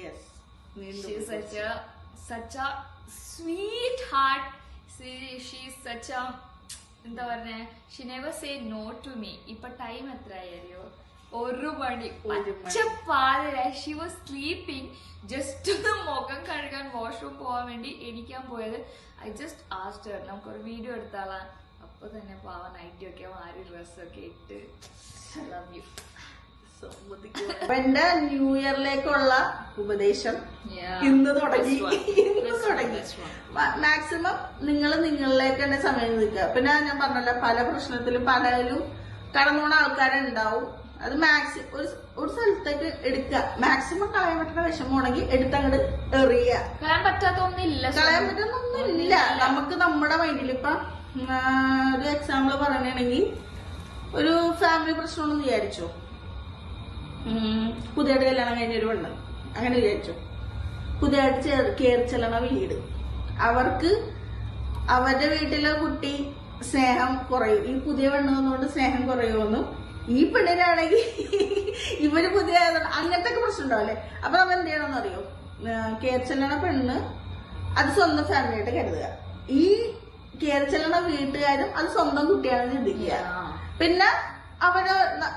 She's such a sweetheart. She's such a എന്താ പറഞ്ഞ she never say no to me. ഇപ്പൊ time എത്രയായോ? 1 മണി. പച്ചപ്പാതിരായി. she was sleeping. ജസ്റ്റ് മുഖം കഴുകാൻ വാഷ്റൂം പോവാൻ വേണ്ടി എണീക്കാൻ പോയത്. I just asked her നമുക്കൊരു വീഡിയോ എടുത്താളാ. അപ്പൊ തന്നെ പാവ നൈറ്റി ഒക്കെ മാറി ഡ്രസ്സൊക്കെ ഇട്ട്. I love you. എന്റെ ന്യൂ ഇയറിലേക്കുള്ള ഉപദേശം ഇന്ന് തുടങ്ങി. മാക്സിമം നിങ്ങൾ നിങ്ങളിലേക്ക് തന്നെ സമയം നിൽക്കുക. പിന്നെ ഞാൻ പറഞ്ഞല്ലോ, പല പ്രശ്നത്തിലും പലരും കടന്നു പോണ ആൾക്കാരുണ്ടാവും. അത് ഒരു സ്ഥലത്തേക്ക് എടുക്കുക. മാക്സിമം കളയാൻ പറ്റുന്ന വിഷമമാണെങ്കിൽ എടുത്തങ്ങോട്ട് എറിയുക. കളയാൻ പറ്റുന്നൊന്നുമില്ല. നമുക്ക് നമ്മുടെ മൈൻഡിൽ ഇപ്പൊ ഒരു എക്സാമ്പിൾ പറയണെങ്കിൽ, ഒരു ഫാമിലി പ്രശ്നമാണെന്ന് വിചാരിച്ചോ. പുതിയതായിട്ട് കല്യാണം കഴിഞ്ഞൊരു പെണ്ണ്, അങ്ങനെ വിചാരിച്ചു. പുതിയതായിട്ട് കയറി ചെല്ലണ വീട്, അവർക്ക് അവരുടെ വീട്ടിലെ കുട്ടി സ്നേഹം കുറയും. ഈ പുതിയ പെണ്ണ് വന്നുകൊണ്ട് സ്നേഹം കുറയുമെന്നും, ഈ പെണ്ണിനാണെങ്കിൽ ഇവര് പുതിയ അങ്ങനത്തെ ഒക്കെ പ്രശ്നം ഉണ്ടാവില്ലേ. അപ്പൊ നമ്മൾ എന്ത് ചെയ്യണമെന്ന് അറിയോ? കയറി ചെല്ലണ പെണ്ണ് അത് സ്വന്തം ഫാമിലിയായിട്ട് കരുതുക. ഈ കയറി ചെല്ലണ വീട്ടുകാരും അത് സ്വന്തം കുട്ടിയാണെന്ന് ചിന്തിക്കുക. പിന്നെ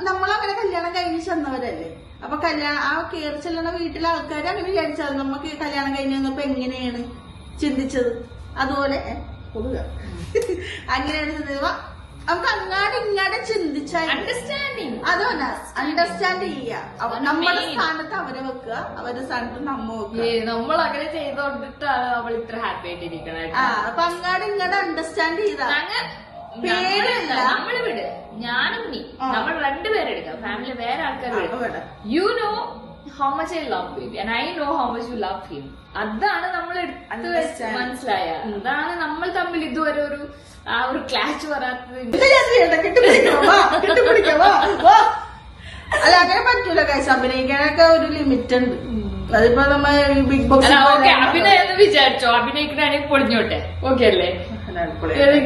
നമ്മളങ്ങനെ കല്യാണം കഴിഞ്ഞ് ചെന്നവരല്ലേ. അപ്പൊ ആ കയറി ചെല്ലണ വീട്ടിലെ ആൾക്കാർ അങ്ങനെ വിചാരിച്ചത് നമുക്ക് കല്യാണം കഴിഞ്ഞ് വന്നപ്പോ എങ്ങനെയാണ് ചിന്തിച്ചത്, അതുപോലെ അങ്ങനെയാണ് ചിന്തിച്ചത്. നമുക്ക് അങ്ങാട് ഇങ്ങാടെ ചിന്തിച്ചാൽ അതുപോലെ അണ്ടർസ്റ്റാൻഡ് ചെയ്യുക. നമ്മുടെ സ്ഥാനത്ത് അവരെ വെക്കുക, അവരുടെ സ്ഥാനത്ത് നമ്മ വെക്കുക. നമ്മൾ അങ്ങനെ ചെയ്തോണ്ടിട്ടാണ് അവൾ ഇത്ര ഹാപ്പി ആയിട്ടിരിക്കണേ. അപ്പൊ അങ്ങാട് ഇങ്ങാട് അണ്ടർസ്റ്റാൻഡ് ചെയ്താ പേരല്ല. നമ്മള് വിട്, ഞാനും നീ, നമ്മൾ രണ്ടുപേരെടുക്കാം. ഫാമിലി വേറെ ആൾക്കാർ. You know how much I love him and I know how much you love him. അതാണ് നമ്മൾ എടുത്ത് വെച്ച് മനസ്സിലായ. അതാണ് നമ്മൾ തമ്മിൽ ഇതുവരെ ഒരു ക്ലാഷ് വരാത്തത്. അല്ല, അങ്ങനെ പറ്റൂല കൈസ്. അഭിനയിക്കാനൊക്കെ ഒരു ലിമിറ്റ് ഉണ്ട്. അതിപ്പോ നമ്മ ബിഗ് ബോസ് അഭിനയം എന്ന് വിചാരിച്ചോ, അഭിനയിക്കണമെങ്കിൽ പൊളിഞ്ഞോട്ടെ. ഓക്കെ അല്ലേ?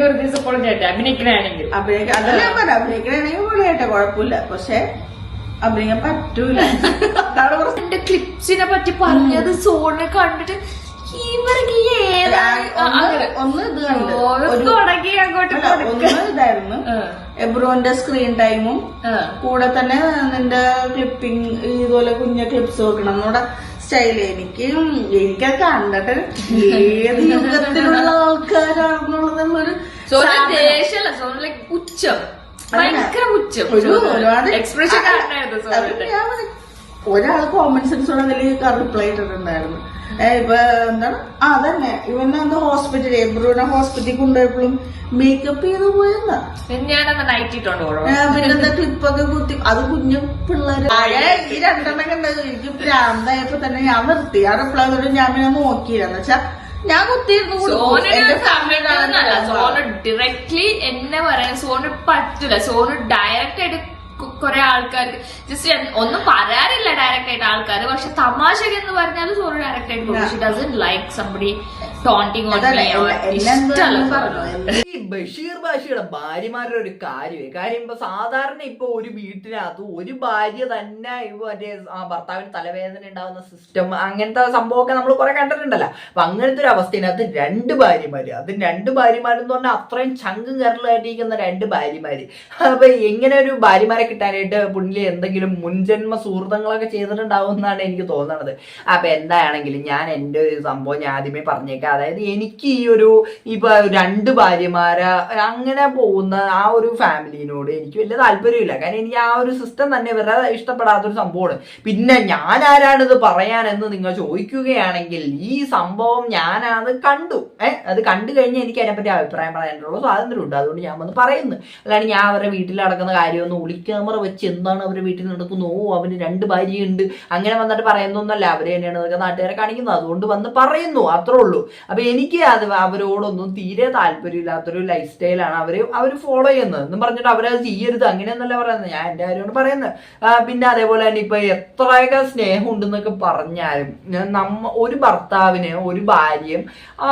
ഒരു ദിവസം പൊളിഞ്ഞോട്ടെ അഭിനയിക്കണമെങ്കിൽ. അഭിനയിക്കണമെങ്കിൽ പൊളിയാട്ടെ, കുഴപ്പമില്ല. പക്ഷെ അഭിനയിക്കാൻ പറ്റൂല. എന്റെ ക്ലിപ്സിനെ പറ്റി പറഞ്ഞത് സോണിനെ കണ്ടിട്ട് ഒന്ന് ഇതായിരുന്നു എബ്രോന്റെ സ്ക്രീൻ ടൈമും കൂടെ തന്നെ നിന്റെ ക്ലിപ്പിംഗ് ഇതുപോലെ കുഞ്ഞ ക്ലിപ്സ് വെക്കണം നമ്മുടെ സ്റ്റൈല്. എനിക്കത് കണ്ടിട്ട് ഏത് യുഗത്തിലുള്ള ആൾക്കാരാണെന്നുള്ളതൊരു ഒരുപാട് എക്സ്പ്രഷൻ. ഒരാൾ കോമൺ സെൻസോടെ അതിൽ റിപ്ലൈ ഇട്ടിട്ടുണ്ടായിരുന്നു. ഇപ്പൊ എന്താണ് അതന്നെ ഇവനെ എന്താ ഹോസ്പിറ്റൽ എബ്രൂനെ ഹോസ്പിറ്റലിൽ കൊണ്ടുപോയപ്പോഴും മേക്കപ്പ് ചെയ്ത് പോയെന്നാ. പിന്നെന്താ ക്ലിപ്പൊക്കെ കുത്തി. അത് കുഞ്ഞു പിള്ളേര് ഈ രണ്ടെണ്ണം കണ്ടത് എനിക്ക് പ്രാന്തായപ്പോ തന്നെ ഞാൻ നിർത്തി. ആ റിപ്ലൈ തൊട്ട് ഞാൻ പിന്നെ നോക്കിയില്ലെന്ന് വെച്ചാ ഞാൻ കുത്തിയിരുന്നു. സോണ് ഡയറക്ട്ലി എന്നെ പറയാൻ സോണ് പറ്റൂല. സോണ് ഡയറക്റ്റ് ആയിട്ട് കുറെ ആൾക്കാർക്ക് ജസ്റ്റ് ഒന്നും പറയാറില്ല ഡയറക്റ്റ് ആയിട്ട് ആൾക്കാർ. പക്ഷെ തമാശ എന്ന് പറഞ്ഞാൽ സോറി ഡയറക്റ്റ് ആയിട്ട് she doesn't like somebody taunting on me. ഈ ബഷീർ ഭാഷയുടെ ഭാര്യമാരുടെ ഒരു കാര്യം ഇപ്പൊ സാധാരണ ഇപ്പൊ ഒരു വീട്ടിനകത്ത് ഒരു ഭാര്യ തന്നെ മറ്റേ ഭർത്താവിന് തലവേദന ഉണ്ടാവുന്ന സിസ്റ്റം അങ്ങനത്തെ സംഭവമൊക്കെ നമ്മൾ കുറെ കണ്ടിട്ടുണ്ടല്ലോ. അപ്പൊ അങ്ങനത്തെ ഒരു അവസ്ഥയിനകത്ത് 2 ഭാര്യമാര്, അത് 2 ഭാര്യമാരെന്ന് പറഞ്ഞാൽ അത്രയും ചങ്കും കരലായിട്ടിരിക്കുന്ന 2 ഭാര്യമാര്. അപ്പൊ എങ്ങനെ ഒരു ഭാര്യമാരെ കിട്ടാനായിട്ട് പുള്ളിൽ എന്തെങ്കിലും മുൻജന്മ സുഹൃത്തുക്കളൊക്കെ ചെയ്തിട്ടുണ്ടാവും എന്നാണ് എനിക്ക് തോന്നുന്നത്. അപ്പൊ എന്താണെങ്കിലും ഞാൻ എന്റെ ഒരു സംഭവം ഞാൻ ആദ്യമേ പറഞ്ഞേക്കാം. അതായത് എനിക്ക് ഈ ഒരു ഇപ്പൊ 2 ഭാര്യമാരെ അങ്ങനെ പോകുന്ന ആ ഒരു ഫാമിലിനോട് എനിക്ക് വലിയ താല്പര്യമില്ല. കാരണം എനിക്ക് ആ ഒരു സിസ്റ്റം തന്നെ വളരെ ഇഷ്ടപ്പെടാത്തൊരു സംഭവമാണ്. പിന്നെ ഞാൻ ആരാണിത് പറയാനെന്ന് നിങ്ങൾ ചോദിക്കുകയാണെങ്കിൽ ഈ സംഭവം ഞാനത് കണ്ടു. അത് കണ്ടു കഴിഞ്ഞാൽ എനിക്ക് അതിനെപ്പറ്റി അഭിപ്രായം പറയാനുള്ള സ്വാതന്ത്ര്യമുണ്ട്. അതുകൊണ്ട് ഞാൻ വന്ന് പറയുന്നു. അല്ലാണ്ട് ഞാൻ അവരുടെ വീട്ടിൽ നടക്കുന്ന കാര്യമൊന്നും ഒളിക്യാമറ വെച്ച് എന്താണ് അവരുടെ വീട്ടിൽ നടക്കുന്നു, അവന് 2 ഭാര്യയുണ്ട് അങ്ങനെ വന്നിട്ട് പറയുന്നൊന്നല്ല. അവര് തന്നെയാണ് ഇതൊക്കെ നാട്ടുകാരെ കാണിക്കുന്നത്. അതുകൊണ്ട് വന്ന് പറയുന്നു, അത്രേ ഉള്ളൂ. അപ്പൊ എനിക്ക് അത് അവരോടൊന്നും തീരെ താല്പര്യമില്ലാത്തൊരു ഒരു ലൈഫ് സ്റ്റൈലാണ് അവര് ഫോളോ ചെയ്യുന്നത് എന്നും പറഞ്ഞിട്ട് അവരത് ചെയ്യരുത് അങ്ങനെയൊന്നല്ല പറയുന്നത്. ഞാൻ എന്റെ കാര്യമാണ് പറയുന്നത്. പിന്നെ അതേപോലെ തന്നെ ഇപ്പൊ എത്രയൊക്കെ സ്നേഹം ഉണ്ടെന്നൊക്കെ പറഞ്ഞാലും ഒരു ഭർത്താവിന് ഒരു ഭാര്യയും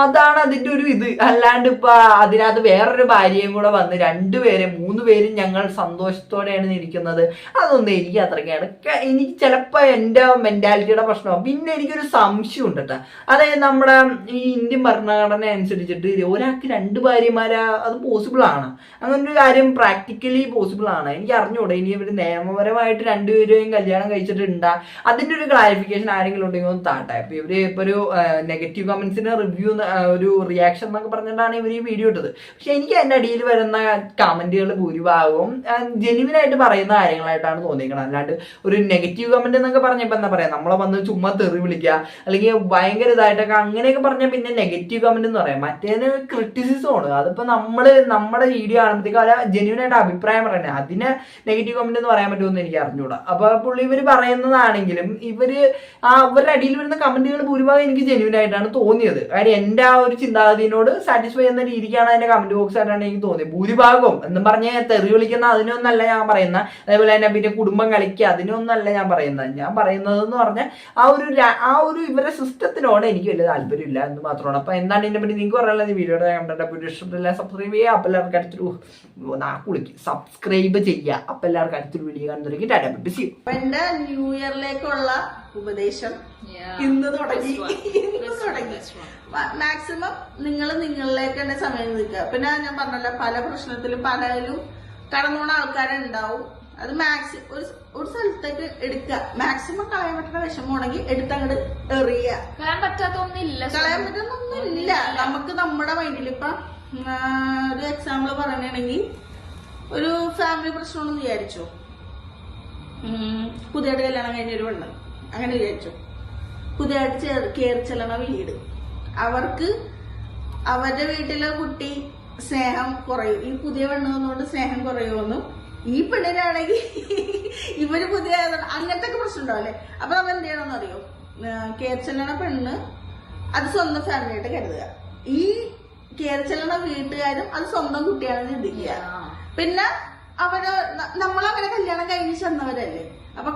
അതാണ് അതിന്റെ ഒരു ഇത്. അല്ലാണ്ട് ഇപ്പൊ അതിനകത്ത് വേറൊരു ഭാര്യയും കൂടെ വന്ന് 2 പേരും 3 പേരും ഞങ്ങൾ സന്തോഷത്തോടെയാണ് ഇരിക്കുന്നത്, അതൊന്നും എനിക്ക് അത്രയ്ക്കാണ്. എനിക്ക് ചിലപ്പോ എന്റെ മെന്റാലിറ്റിയുടെ പ്രശ്നമാണ്. പിന്നെ എനിക്കൊരു സംശയം ഉണ്ട് കേട്ടോ. അതായത് നമ്മുടെ ഈ ഇന്ത്യൻ ഭരണഘടന അനുസരിച്ചിട്ട് ഒരാൾക്ക് 2 ഭാര്യമാരെ അത് പോസിബിൾ ആണ്. അങ്ങനെ ഒരു കാര്യം പ്രാക്ടിക്കലി പോസിബിൾ ആണ്. എനിക്ക് അറിഞ്ഞൂടെ ഇനി ഇവര് നിയമപരമായിട്ട് 2 പേരെയും കല്യാണം കഴിച്ചിട്ടുണ്ടാ. അതിന്റെ ഒരു ക്ലാരിഫിക്കേഷൻ ആരെങ്കിലും ഉണ്ടെങ്കിൽ ഒന്ന് താട്ടെ. ഇപ്പൊ ഇവര് ഇപ്പൊ ഒരു നെഗറ്റീവ് കമന്റ്സിന് റിവ്യൂ ഒരു റിയാക്ഷൻ എന്നൊക്കെ പറഞ്ഞിട്ടാണ് ഇവർ ഈ വീഡിയോ ഇട്ടത്. പക്ഷെ എനിക്ക് അതിന്റെ അടിയിൽ വരുന്ന കമന്റുകൾ ഭൂരിഭാഗവും ജെന്യുവൻ ആയിട്ട് പറയുന്ന കാര്യങ്ങളായിട്ടാണ് തോന്നിയിരിക്കുന്നത്. അല്ലാണ്ട് ഒരു നെഗറ്റീവ് കമന്റ് എന്നൊക്കെ പറഞ്ഞപ്പോ എന്താ പറയാ, നമ്മളെ വന്ന് ചുമ്മാ തെറി വിളിക്കുക അല്ലെങ്കിൽ ഭയങ്കര ഇതായിട്ടൊക്കെ അങ്ങനെയൊക്കെ പറഞ്ഞാൽ പിന്നെ നെഗറ്റീവ് കമന്റ് എന്ന് പറയാം. മറ്റേന് ക്രിറ്റിസിസം ആണ്. അതിപ്പോ നമ്മുടെ വീഡിയോ കാണുമ്പോഴത്തേക്കും അവരെ ജെന്യുവൻ ആയിട്ട് അഭിപ്രായം പറയണേ, അതിനെ നെഗറ്റീവ് കമന്റ് എന്ന് പറയാൻ പറ്റുമെന്ന് എനിക്ക് അറിഞ്ഞൂടാ. അപ്പൊ പുള്ളി ഇവര് പറയുന്നതാണെങ്കിലും അവരുടെ അടിയിൽ വരുന്ന കമന്റുകൾ ഭൂരിഭാഗം എനിക്ക് ജെന്യുവൻ ആയിട്ടാണ് തോന്നിയത്. കാര്യം എന്റെ ആ ഒരു ചിന്താഗതിയോട് സാറ്റിസ്ഫൈ ചെയ്യുന്ന രീതിക്കാണ് അതിന്റെ കമന്റ് ബോക്സ് ആയിട്ടാണ് എനിക്ക് തോന്നിയത്. ഭൂരിഭാഗം എന്നും പറഞ്ഞ് തെറി വിളിക്കുന്ന അതിനൊന്നല്ല ഞാൻ പറയുന്ന. അതേപോലെ തന്നെ പിന്നെ കുടുംബം കളിക്കുക അതിനൊന്നല്ല ഞാൻ പറയുന്നത്. ഞാൻ പറയുന്നത് എന്ന് പറഞ്ഞാൽ ആ ഒരു ഇവരുടെ സിസ്റ്റത്തിനോട് എനിക്ക് വലിയ താല്പര്യമില്ല എന്ന് മാത്രമാണ്. അപ്പൊ എന്താണ് ഇതിനെ പറ്റി നിങ്ങൾക്ക് പറയാനുള്ളത്? വീഡിയോയുടെ കണ്ടിട്ട് ഇഷ്ടപ്പെട്ടില്ല സബ്സ്ക്രൈബ് ചെയ്യുക. അപ്പൊ എല്ലാവർക്കും അടുത്തൊരു സബ്സ്ക്രൈബ് ചെയ്യുക. അപ്പൊ എല്ലാവർക്കും അടുത്തൊരു വീഡിയോ കാണുന്നവരേക്ക് ടാറ്റാ ബൈ ബൈ. എന്റെ ന്യൂ ഇയറിലേക്കുള്ള ഉപദേശം ഇന്ന് തുടങ്ങി. മാക്സിമം നിങ്ങളിലേക്ക് തന്നെ സമയം നിൽക്കുക. പിന്നെ ഞാൻ പറഞ്ഞല്ലോ, പല പ്രശ്നത്തിലും പലരും കടന്നുപോണ ആൾക്കാരുണ്ടാവും. അത് ഒരു സ്ഥലത്തേക്ക് എടുക്കുക. മാക്സിമം കളയാൻ പറ്റുന്ന വിഷമമാണെങ്കിൽ എടുത്തങ്ങോട്ട് എറിയുക. കളയാൻ പറ്റുന്നൊന്നുമില്ല. നമുക്ക് നമ്മുടെ മൈൻഡിൽ ഇപ്പൊ ഒരു എക്സാമ്പിൾ പറയണെങ്കിൽ, ഒരു ഫാമിലി പ്രശ്നമാണെന്ന് വിചാരിച്ചു. പുതിയതായിട്ട് കല്യാണം കഴിഞ്ഞൊരു പെണ്ണ് അങ്ങനെ വിചാരിച്ചു. പുതിയതായിട്ട് കയറി ചെല്ലണ വീട്, അവർക്ക് അവരുടെ വീട്ടിലെ കുട്ടി സ്നേഹം കുറയും. ഈ പുതിയ പെണ്ണ് വന്നുകൊണ്ട് സ്നേഹം കുറയുമെന്നും, ഈ പെണ്ണിനാണെങ്കിൽ ഇവര് പുതിയ അങ്ങനത്തെ ഒക്കെ പ്രശ്നം ഉണ്ടാവില്ലേ. അപ്പൊ നമ്മൾ എന്ത് ചെയ്യണമെന്ന് അറിയോ? കയറി ചെല്ലണ പെണ്ണ് അത് സ്വന്തം ഫാമിലിയായിട്ട് കരുതുക. ഈ കയറി ചെല്ലണ വീട്ടുകാരും അത് സ്വന്തം കുട്ടിയാണെന്ന് ചിന്തിക്കുക. പിന്നെ നമ്മളങ്ങനെ കല്യാണം കഴിഞ്ഞ് ചെന്നവരല്ലേ. അപ്പൊ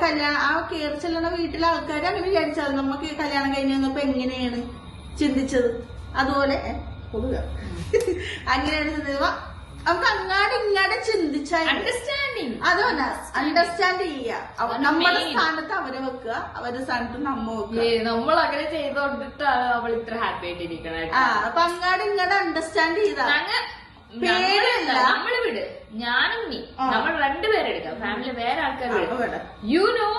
ആ കയറി ചെല്ലണ വീട്ടിലെ ആൾക്കാർ അങ്ങനെ വിചാരിച്ചാൽ നമുക്ക് കല്യാണം കഴിഞ്ഞ് വന്നപ്പോ എങ്ങനെയാണ് ചിന്തിച്ചത്, അതുപോലെ അങ്ങനെയാണ് ചിന്തിച്ചപ്പോ നമുക്ക് അങ്ങാട് ഇങ്ങാട് ചിന്തിച്ചാൽ അതുപോലെ അണ്ടർസ്റ്റാൻഡ് ചെയ്യുക. നമ്മുടെ സ്ഥാനത്ത് അവരെ വെക്കുക, അവരുടെ സ്ഥാനത്ത് നമ്മ വെക്കുക. നമ്മൾ അങ്ങനെ ചെയ്തോണ്ടിട്ടാണ് അവൾ ഇത്ര ഹാപ്പി ആയിട്ടിരിക്കണേ. അപ്പൊ അങ്ങാട് ഇങ്ങാട് അണ്ടർസ്റ്റാൻഡ് ചെയ്താൽ പേടില്ല. നമ്മള് വിട്, ഞാനും നീ, നമ്മൾ 2 പേരെടുക്കാം. ഫാമിലി വേറെ ആൾക്കാർ you know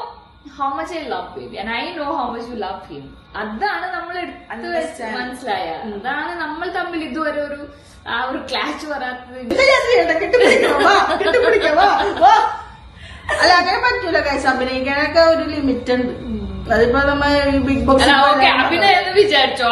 how much I love him and I know how much you love him. അതാണ് നമ്മൾ എടുത്ത് മനസ്സിലായ. അതാണ് നമ്മൾ തമ്മിൽ ഇതുവരെ ആ ഒരു ക്ലാഷ് വരാത്തത്. അല്ല അങ്ങനെ പറ്റൂല. കൈസ് അഭിനയിക്കാനൊക്കെ ഒരു ലിമിറ്റ് ഉണ്ട്. അതിപ്പോ നമ്മ ബിഗ് ബോസ് അഭിനയം വിചാരിച്ചോ.